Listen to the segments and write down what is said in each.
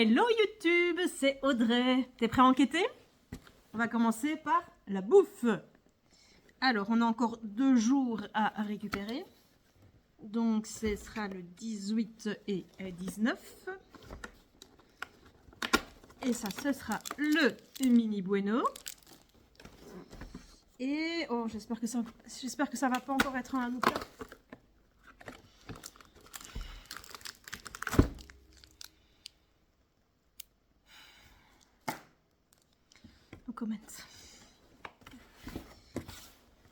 Hello YouTube, c'est Audrey. T'es prêt à enquêter? On va commencer par la bouffe. Alors, on a encore 2 jours à récupérer. Donc, ce sera le 18 et 19. Et ça, ce sera le mini bueno. Et, oh, j'espère que ça va pas encore être un Hanukkah. No comment.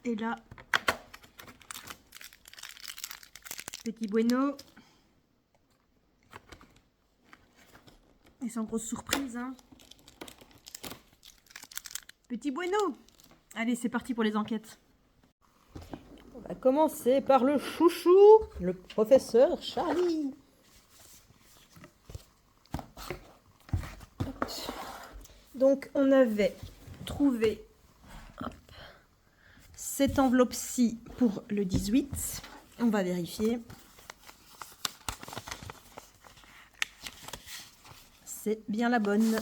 Et là, petit bueno. Et sans grosse surprise, hein. Petit bueno. Allez, c'est parti pour les enquêtes. On va commencer par le chouchou, le professeur Charlie. Donc, on avait trouvé cette enveloppe-ci pour le 18. On va vérifier. C'est bien la bonne.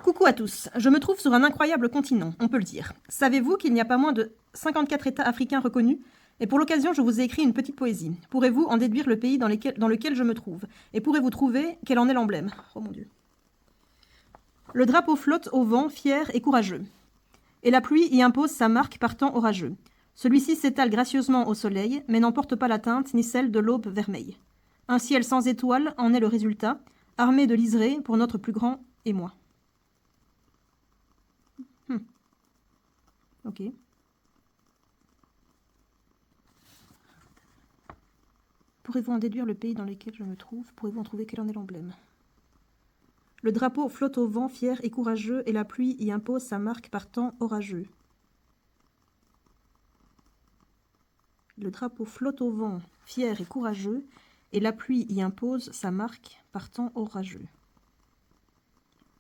Coucou à tous, je me trouve sur un incroyable continent, on peut le dire. Savez-vous qu'il n'y a pas moins de 54 États africains reconnus? Et pour l'occasion, je vous ai écrit une petite poésie. Pourrez-vous en déduire le pays dans lequel je me trouve? Et pourrez-vous trouver quel en est l'emblème? Oh mon Dieu. Le drapeau flotte au vent, fier et courageux. Et la pluie y impose sa marque par temps orageux. Celui-ci s'étale gracieusement au soleil, mais n'emporte pas la teinte ni celle de l'aube vermeille. Un ciel sans étoiles en est le résultat, armé de liserés pour notre plus grand émoi. Ok. Pourrez-vous en déduire le pays dans lequel je me trouve? Pourrez-vous en trouver quel en est l'emblème? Le drapeau flotte au vent, fier et courageux, et la pluie y impose sa marque par temps orageux. Le drapeau flotte au vent, fier et courageux, et la pluie y impose sa marque par temps orageux.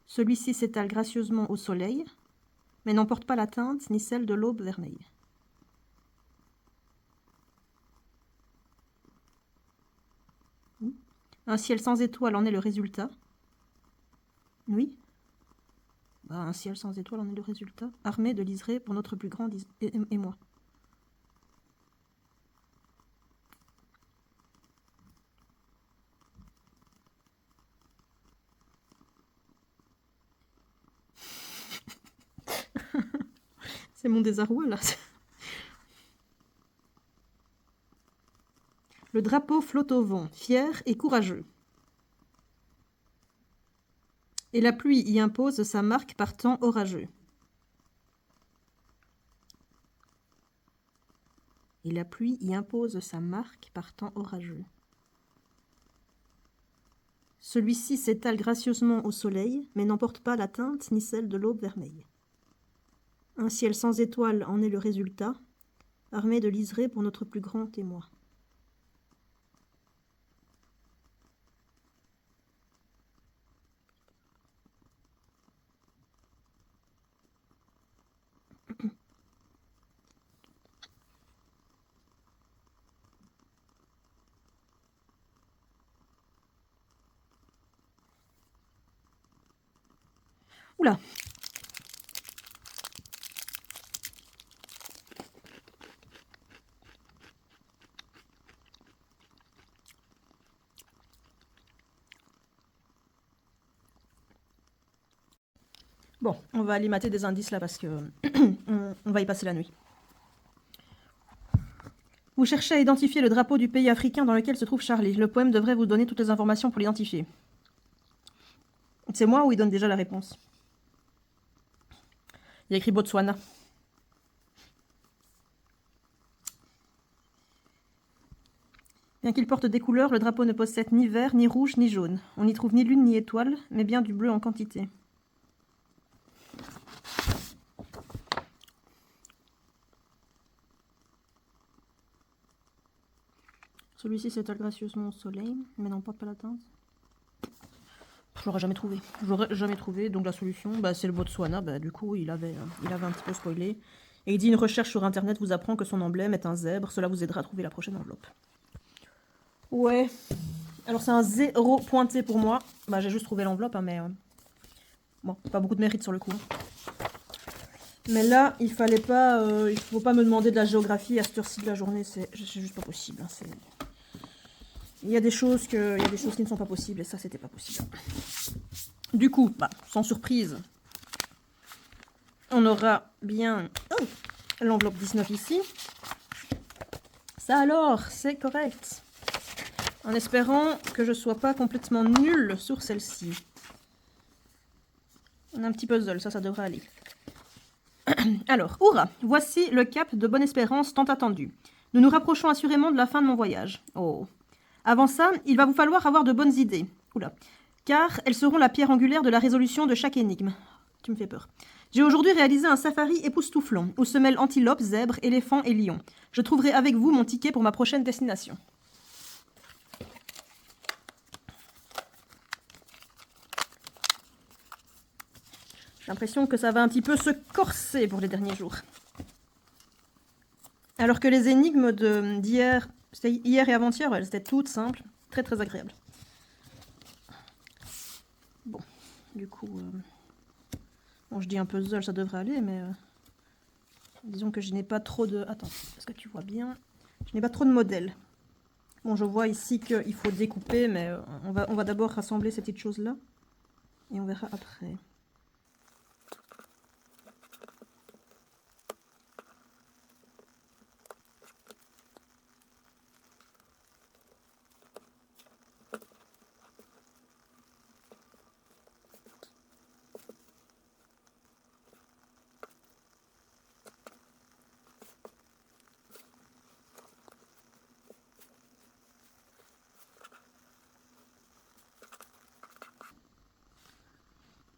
Celui-ci s'étale gracieusement au soleil, mais n'emporte pas la teinte ni celle de l'aube vermeille. Un ciel sans étoiles en est le résultat. Oui. Un ciel sans étoiles en est le résultat. Armé de liserés pour notre plus grand émoi. C'est mon désarroi là. Le drapeau flotte au vent, fier et courageux. Et la pluie y impose sa marque par temps orageux. Et la pluie y impose sa marque par temps orageux. Celui-ci s'étale gracieusement au soleil, mais n'emporte pas la teinte ni celle de l'aube vermeille. Un ciel sans étoiles en est le résultat, armé de liserés pour notre plus grand émoi. Oula! Bon, on va aller mater des indices là parce que on va y passer la nuit. Vous cherchez à identifier le drapeau du pays africain dans lequel se trouve Charlie. Le poème devrait vous donner toutes les informations pour l'identifier. C'est moi ou il donne déjà la réponse? Il y a écrit Botswana. Bien qu'il porte des couleurs, le drapeau ne possède ni vert, ni rouge, ni jaune. On n'y trouve ni lune, ni étoile, mais bien du bleu en quantité. Celui-ci s'étale gracieusement au soleil, mais n'emporte pas la teinte. J'aurais jamais trouvé. J'aurais jamais trouvé. Donc la solution, c'est le Botswana. Du coup, il avait un petit peu spoilé. Et il dit une recherche sur internet vous apprend que son emblème est un zèbre. Cela vous aidera à trouver la prochaine enveloppe. Ouais. Alors c'est un 0 pointé pour moi. Bah j'ai juste trouvé l'enveloppe, hein, mais... bon, pas beaucoup de mérite sur le coup. Mais là, il fallait pas... il faut pas me demander de la géographie à cette heure-ci de la journée. C'est juste pas possible. Hein, il y a des choses qui ne sont pas possibles et ça, c'était pas possible. Du coup, bah, sans surprise, on aura bien l'enveloppe 19 ici. Ça alors, c'est correct. En espérant que je sois pas complètement nulle sur celle-ci. On a un petit puzzle, ça devrait aller. Alors, hurrah, voici le cap de Bonne-Espérance tant attendu. Nous nous rapprochons assurément de la fin de mon voyage. Oh. Avant ça, il va vous falloir avoir de bonnes idées. Oula. Car elles seront la pierre angulaire de la résolution de chaque énigme. Tu me fais peur. J'ai aujourd'hui réalisé un safari époustouflant, où se mêlent antilopes, zèbres, éléphants et lions. Je trouverai avec vous mon ticket pour ma prochaine destination. J'ai l'impression que ça va un petit peu se corser pour les derniers jours. Alors que les énigmes d'hier, c'était hier et avant-hier, elles étaient toutes simples, très très agréables. Bon, du coup, bon, je dis un puzzle, ça devrait aller, mais disons que je n'ai pas trop de... Attends, est-ce que tu vois bien? Je n'ai pas trop de modèles. Bon, je vois ici qu'il faut découper, mais on va d'abord rassembler ces petites choses-là, et on verra après.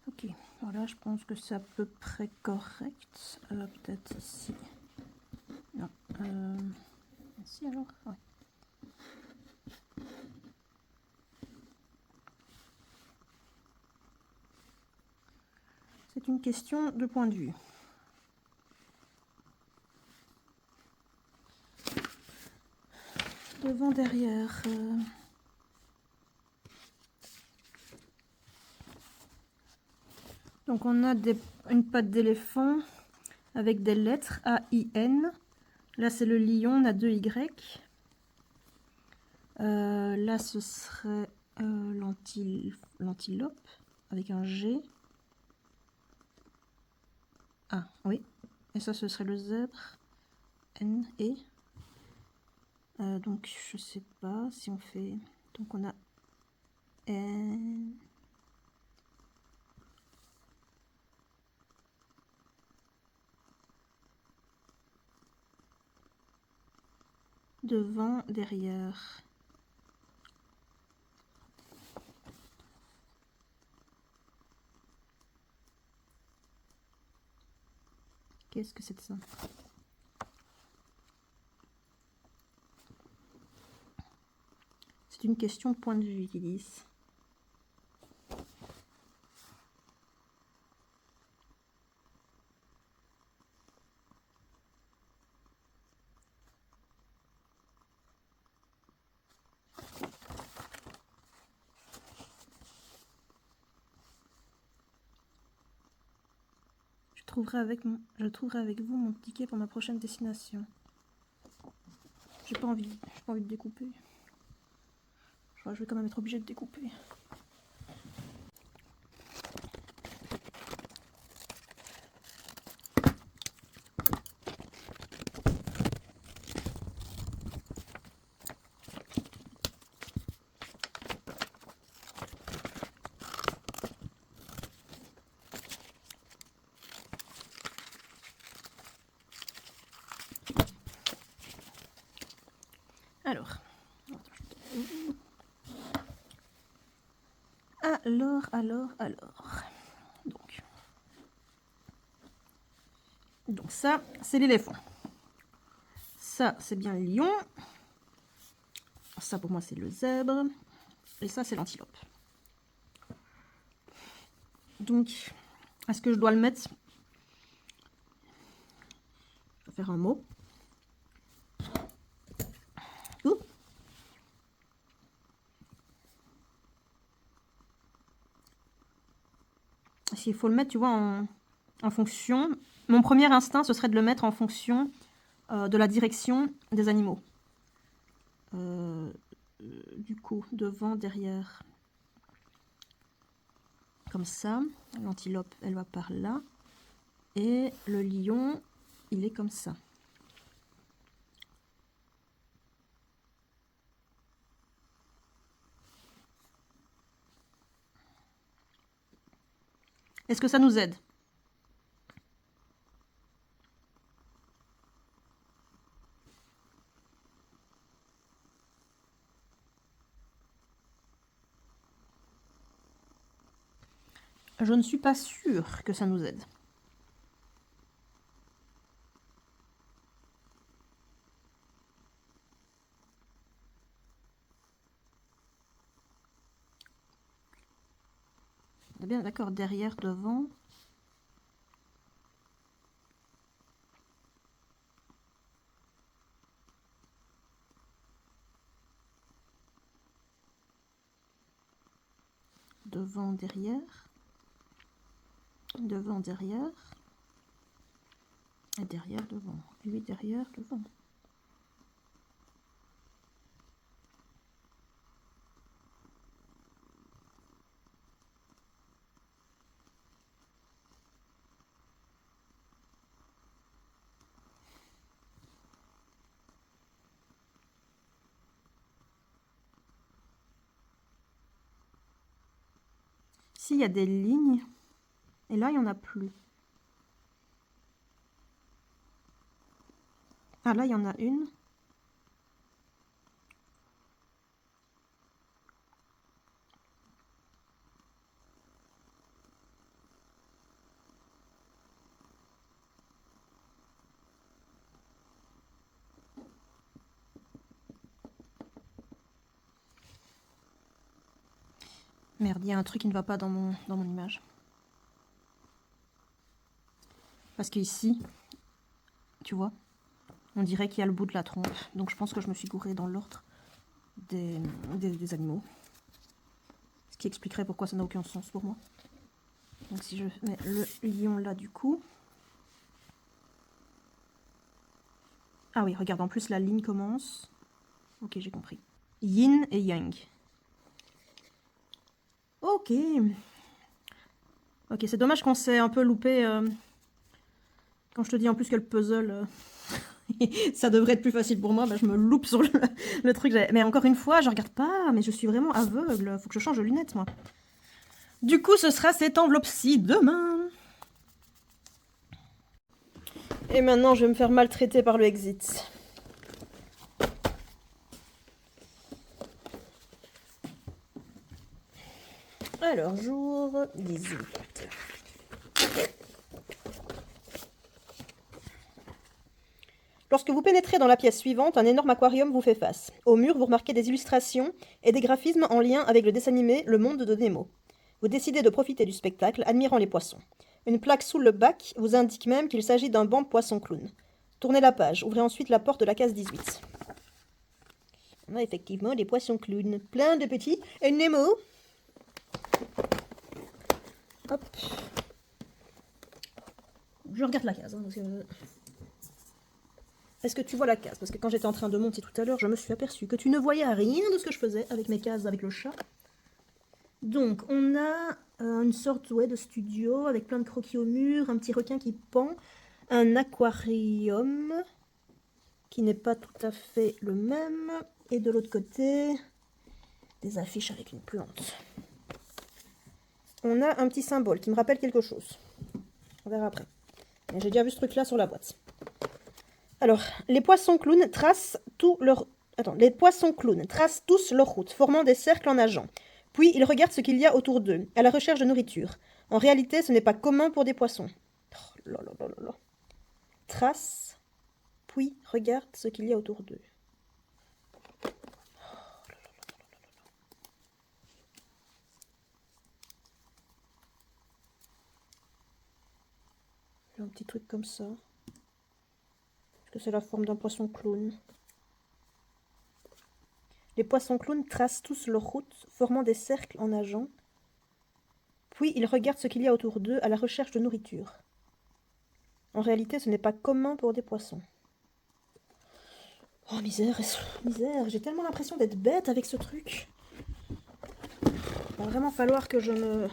Ok, voilà, je pense que c'est à peu près correct. Peut-être ici. Non. Ici alors? Ouais. C'est une question de point de vue. Devant, derrière. Donc on a une patte d'éléphant avec des lettres A-I-N. Là c'est le lion, on a 2 Y. Là ce serait l'antilope avec un G. Ah oui. Et ça ce serait le zèbre. N-E. Donc je sais pas si on fait... Donc on a N... Devant, derrière. Qu'est-ce que c'est de ça? C'est une question de point de vue qu'ils disent. Je trouverai avec vous mon ticket pour ma prochaine destination. J'ai pas envie de découper. Je crois que je vais quand même être obligée de découper. Alors. Donc ça, c'est l'éléphant. Ça, c'est bien le lion. Ça, pour moi, c'est le zèbre. Et ça, c'est l'antilope. Donc, est-ce que je dois le mettre? faire un mot. Ouh. S'il faut le mettre, tu vois, en fonction... Mon premier instinct, ce serait de le mettre en fonction de la direction des animaux. Du coup, devant, derrière. Comme ça. L'antilope, elle va par là. Et le lion, il est comme ça. Est-ce que ça nous aide? Je ne suis pas sûre que ça nous aide. On est bien d'accord, derrière, devant. Devant, derrière. Devant, derrière. Et derrière, devant. Lui, derrière, devant. Ici, il y a des lignes. Et là, il n'y en a plus. Ah, là, il y en a une. Merde, il y a un truc qui ne va pas dans mon image. Parce qu'ici, tu vois, on dirait qu'il y a le bout de la trompe. Donc je pense que je me suis gourée dans l'ordre des animaux. Ce qui expliquerait pourquoi ça n'a aucun sens pour moi. Donc si je mets le lion là du coup... Ah oui, regarde, en plus la ligne commence... Ok, j'ai compris. Yin et Yang. Ok. Ok, c'est dommage qu'on s'est un peu loupé. Quand je te dis en plus que le puzzle, ça devrait être plus facile pour moi, bah, je me loupe sur le truc. Mais encore une fois, je regarde pas, mais je suis vraiment aveugle. Faut que je change de lunettes, moi. Du coup, ce sera cette enveloppe-ci demain. Et maintenant, je vais me faire maltraiter par le exit. Alors, jour 18. Lorsque vous pénétrez dans la pièce suivante, un énorme aquarium vous fait face. Au mur, vous remarquez des illustrations et des graphismes en lien avec le dessin animé Le Monde de Nemo. Vous décidez de profiter du spectacle, admirant les poissons. Une plaque sous le bac vous indique même qu'il s'agit d'un banc poisson clown. Tournez la page, ouvrez ensuite la porte de la case 18. On a effectivement des poissons clowns, plein de petits Nemo. Hop. Je regarde la case. Est-ce que tu vois la case? Parce que quand j'étais en train de monter tout à l'heure, je me suis aperçue que tu ne voyais rien de ce que je faisais avec mes cases, avec le chat. Donc, on a une sorte de studio avec plein de croquis au mur, un petit requin qui pend, un aquarium qui n'est pas tout à fait le même, et de l'autre côté, des affiches avec une plante. On a un petit symbole qui me rappelle quelque chose. On verra après. J'ai déjà vu ce truc-là sur la boîte. Alors, les poissons clowns tracent tous leur route, formant des cercles en nageant. Puis, ils regardent ce qu'il y a autour d'eux, à la recherche de nourriture. En réalité, ce n'est pas commun pour des poissons. Oh, là, là, là, là, là. Tracent, puis regardent ce qu'il y a autour d'eux. Un petit truc comme ça. que c'est la forme d'un poisson clown. Les poissons clowns tracent tous leur route, formant des cercles en nageant. Puis ils regardent ce qu'il y a autour d'eux à la recherche de nourriture. En réalité, ce n'est pas commun pour des poissons. Oh, misère, misère, j'ai tellement l'impression d'être bête avec ce truc. Il va vraiment falloir que je me...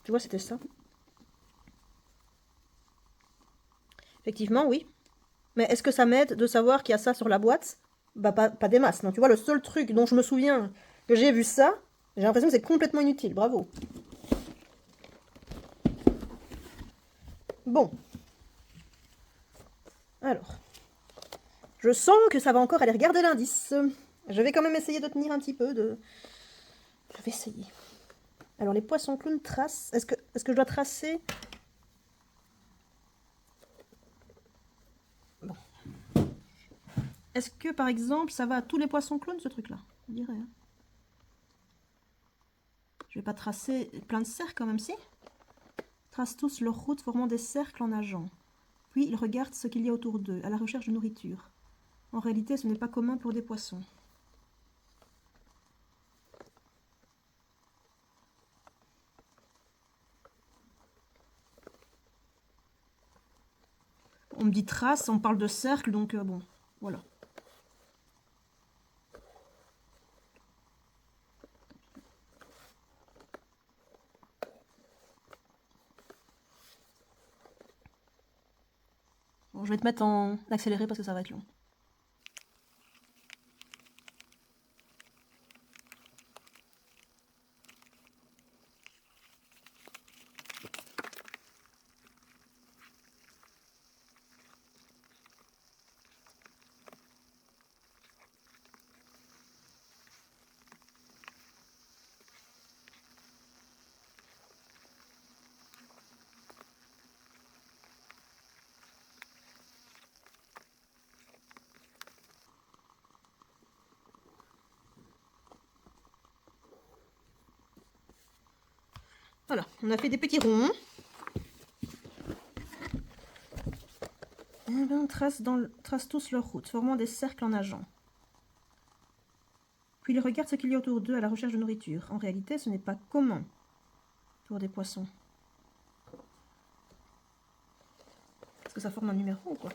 Tu vois, c'était ça. Effectivement, oui. Mais est-ce que ça m'aide de savoir qu'il y a ça sur la boîte? Bah, pas des masses, non. Tu vois, le seul truc dont je me souviens que j'ai vu ça, j'ai l'impression que c'est complètement inutile. Bravo. Bon. Alors. Je sens que ça va encore aller regarder l'indice. Je vais quand même essayer de tenir un petit peu de... Je vais essayer. Alors, les poissons clowns tracent... Est-ce que je dois tracer... Bon. Est-ce que, par exemple, ça va à tous les poissons clowns, ce truc-là? Je dirais. Hein. Je vais pas tracer plein de cercles, quand même, si? Tracent tous leur route, formant des cercles en nageant. Puis, ils regardent ce qu'il y a autour d'eux, à la recherche de nourriture. En réalité, ce n'est pas commun pour des poissons. On me dit trace, on parle de cercle, donc bon, voilà. Bon, je vais te mettre en accéléré parce que ça va être long. Voilà, on a fait des petits ronds. Et ben, on trace tous leur route, formant des cercles en nageant. Puis ils regardent ce qu'il y a autour d'eux à la recherche de nourriture. En réalité, ce n'est pas commun pour des poissons. Est-ce que ça forme un numéro ou quoi?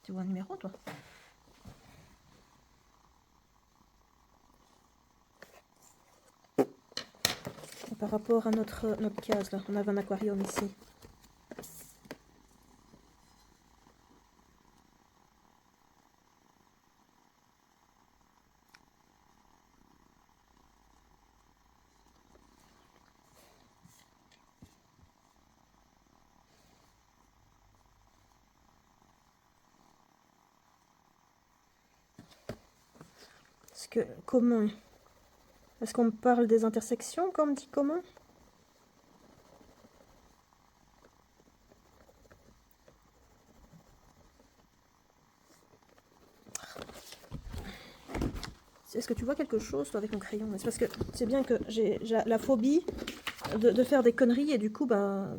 Tu vois un numéro, toi? Et par rapport à notre case, là, on avait un aquarium ici. Est-ce que commun? Est-ce qu'on parle des intersections quand on dit commun? Est-ce que tu vois quelque chose toi, avec mon crayon? C'est parce que c'est bien que j'ai la phobie de faire des conneries et du coup, bah...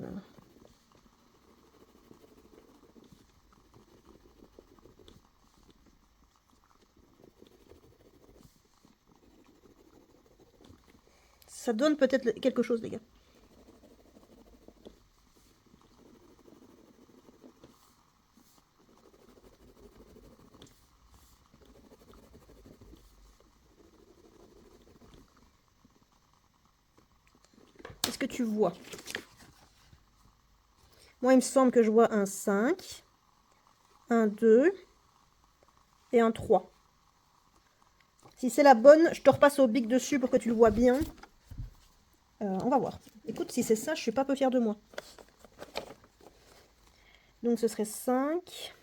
Ça donne peut-être quelque chose, les gars. Qu'est-ce que tu vois? Moi, il me semble que je vois un 5, un 2 et un 3. Si c'est la bonne, je te repasse au bic dessus pour que tu le vois bien. On va voir. Écoute, si c'est ça, je suis pas peu fière de moi. Donc, ce serait 5,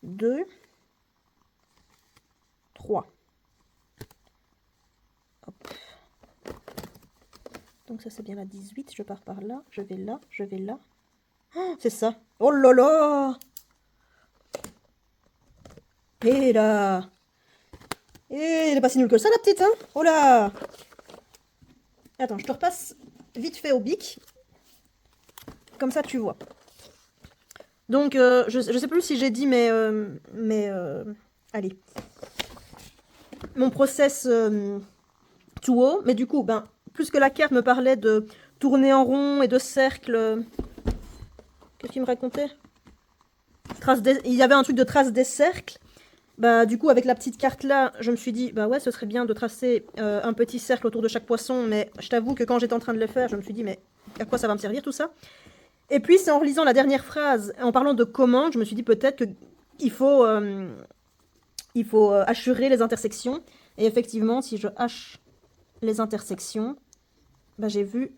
2, 3. Hop. Donc, ça, c'est bien la 18. Je pars par là. Je vais là. Je vais là. Oh, c'est ça. Oh là là! Et là! Et elle est pas si nulle que ça, la petite, hein? Oh là! Attends, je te repasse vite fait au bic. Comme ça, tu vois. Donc, je sais plus si j'ai dit, allez, mon process tout haut. Mais du coup, ben, plus que la carte me parlait de tourner en rond et de cercles. Qu'est-ce qu'il me racontait? Il y avait un truc de trace des cercles. Bah, du coup, avec la petite carte là, je me suis dit, bah ouais, ce serait bien de tracer un petit cercle autour de chaque poisson, mais je t'avoue que quand j'étais en train de le faire, je me suis dit, mais à quoi ça va me servir tout ça? Et puis, c'est en relisant la dernière phrase, en parlant de commande, je me suis dit peut-être que il faut hachurer les intersections. Et effectivement, si je hache les intersections, bah, j'ai vu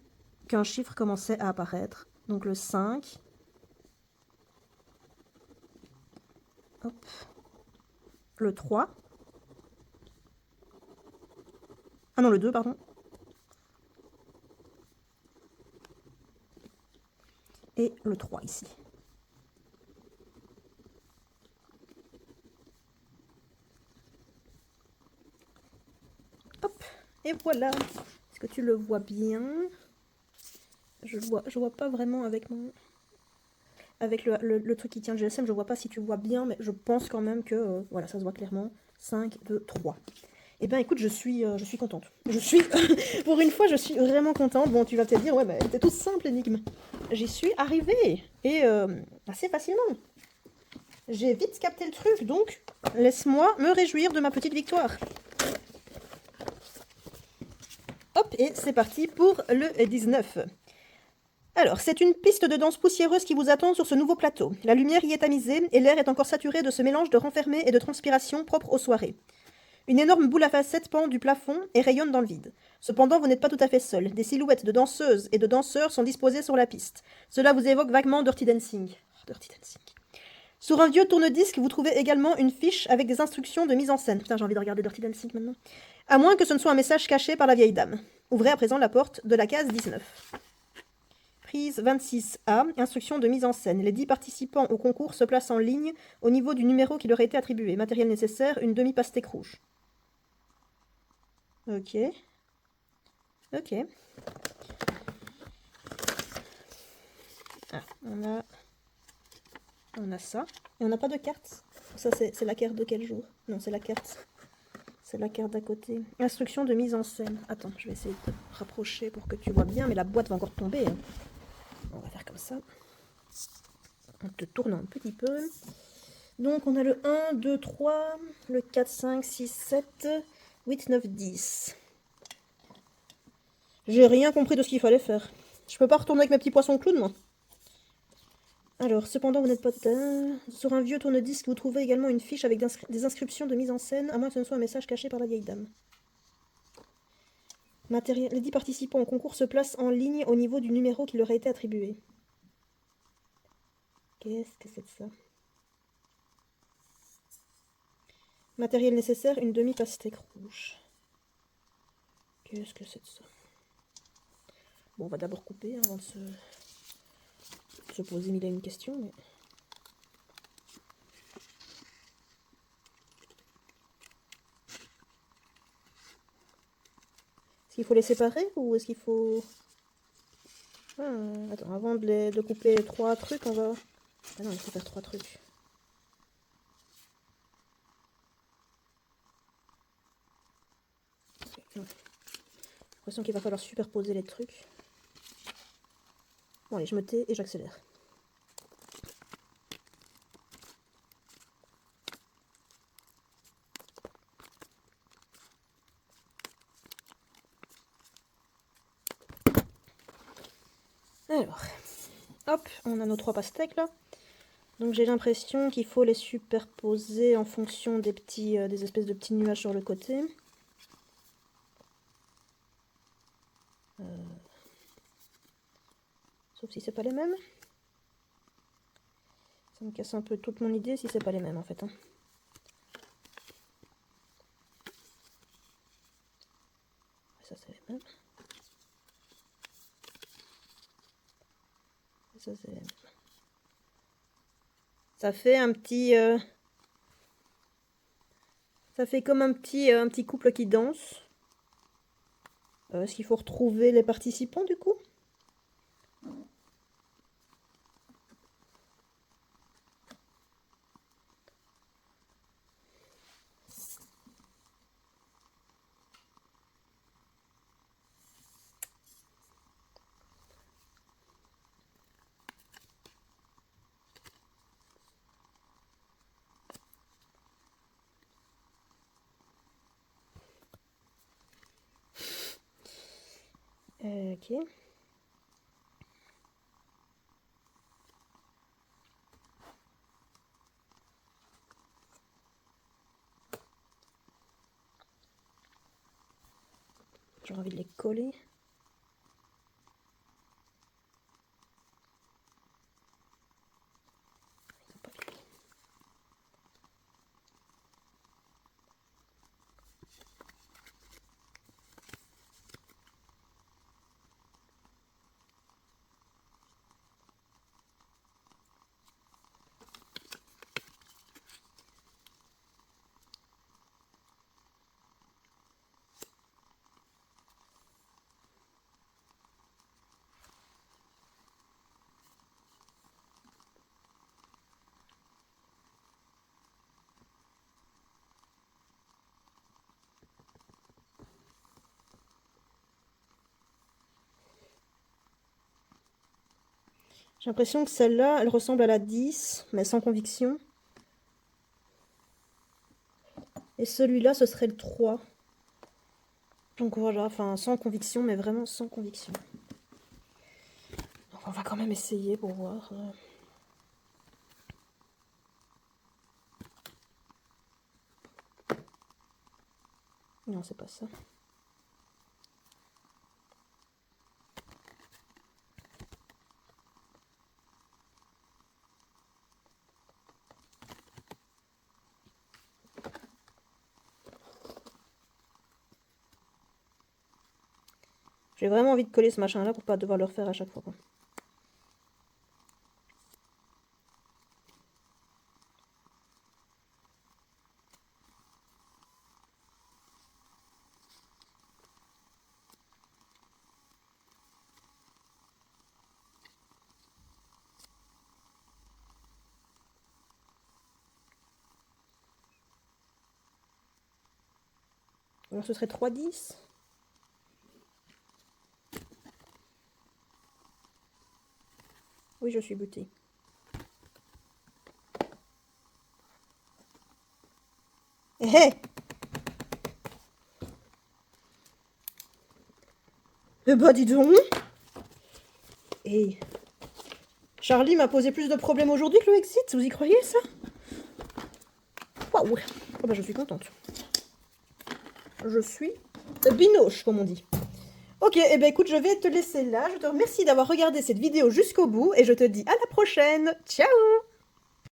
qu'un chiffre commençait à apparaître. Donc le 5. Hop. Le 3. Ah non, le 2, pardon. Et le 3 ici. Hop. Et voilà. Est-ce que tu le vois bien? Je vois pas vraiment avec mon... Avec le truc qui tient le GSM, je vois pas si tu vois bien, mais je pense quand même que... voilà, ça se voit clairement. 5, 2, 3. Eh bien, écoute, je suis contente. Je suis... Pour une fois, je suis vraiment contente. Bon, tu vas te dire, ouais, bah, c'était tout simple, l'énigme. J'y suis arrivée. Et assez facilement. J'ai vite capté le truc, donc laisse-moi me réjouir de ma petite victoire. Hop, et c'est parti pour le 19. Alors, c'est une piste de danse poussiéreuse qui vous attend sur ce nouveau plateau. La lumière y est tamisée et l'air est encore saturé de ce mélange de renfermé et de transpiration propre aux soirées. Une énorme boule à facettes pend du plafond et rayonne dans le vide. Cependant, vous n'êtes pas tout à fait seul. Des silhouettes de danseuses et de danseurs sont disposées sur la piste. Cela vous évoque vaguement Dirty Dancing. Dirty Dancing. Sur un vieux tourne-disque, vous trouvez également une fiche avec des instructions de mise en scène. Putain, j'ai envie de regarder Dirty Dancing maintenant. À moins que ce ne soit un message caché par la vieille dame. Ouvrez à présent la porte de la case 19. Prise 26A, instruction de mise en scène. Les 10 participants au concours se placent en ligne au niveau du numéro qui leur a été attribué. Matériel nécessaire, une demi-pastèque rouge. Ok. Ok. Ah, on a ça. Et on n'a pas de carte. Ça, c'est la carte de quel jour? Non, c'est la carte. C'est la carte d'à côté. Instruction de mise en scène. Attends, je vais essayer de te rapprocher pour que tu vois bien, mais la boîte va encore tomber. Hein. On va faire comme ça. On te tourne un petit peu. Donc, on a le 1, 2, 3, le 4, 5, 6, 7, 8, 9, 10. J'ai rien compris de ce qu'il fallait faire. Je peux pas retourner avec mes petits poissons clowns, moi. Alors, cependant, vous n'êtes pas... Sur un vieux tourne-disque, vous trouvez également une fiche avec des inscriptions de mise en scène, à moins que ce ne soit un message caché par la vieille dame. Les 10 participants au concours se placent en ligne au niveau du numéro qui leur a été attribué. Qu'est-ce que c'est que ça? Matériel nécessaire, une demi-pastèque rouge. Qu'est-ce que c'est que ça? Bon, on va d'abord couper avant de se poser mille et une questions. Mais... Est-ce qu'il faut les séparer ou est-ce qu'il faut... Ah, attends, avant de couper 3 trucs, on va... Ah non, il faut faire 3 trucs. J'ai l'impression qu'il va falloir superposer les trucs. Bon allez, je me tais et j'accélère. Alors, hop, on a nos 3 pastèques là. Donc j'ai l'impression qu'il faut les superposer en fonction des des espèces de petits nuages sur le côté. Sauf si c'est pas les mêmes. Ça me casse un peu toute mon idée si c'est pas les mêmes en fait. Hein. Ça c'est les mêmes. Ça c'est les mêmes. Ça fait un petit... Ça fait comme un petit couple qui danse. Est-ce qu'il faut retrouver les participants du coup? Ok. J'ai envie de les coller. J'ai l'impression que celle-là, elle ressemble à la 10, mais sans conviction. Et celui-là, ce serait le 3. Donc voilà, enfin sans conviction, mais vraiment sans conviction. Donc on va quand même essayer pour voir. Non, c'est pas ça. J'ai vraiment envie de coller ce machin-là pour pas devoir le refaire à chaque fois, quoi. Alors ce serait 3,10. Oui, je suis butée. Hé hé! Eh bah dis donc! Et Charlie m'a posé plus de problèmes aujourd'hui que le exit, vous y croyez ça? Waouh! Oh bah je suis contente. Je suis binoche, comme on dit. Ok, et ben écoute, je vais te laisser là. Je te remercie d'avoir regardé cette vidéo jusqu'au bout et je te dis à la prochaine. Ciao!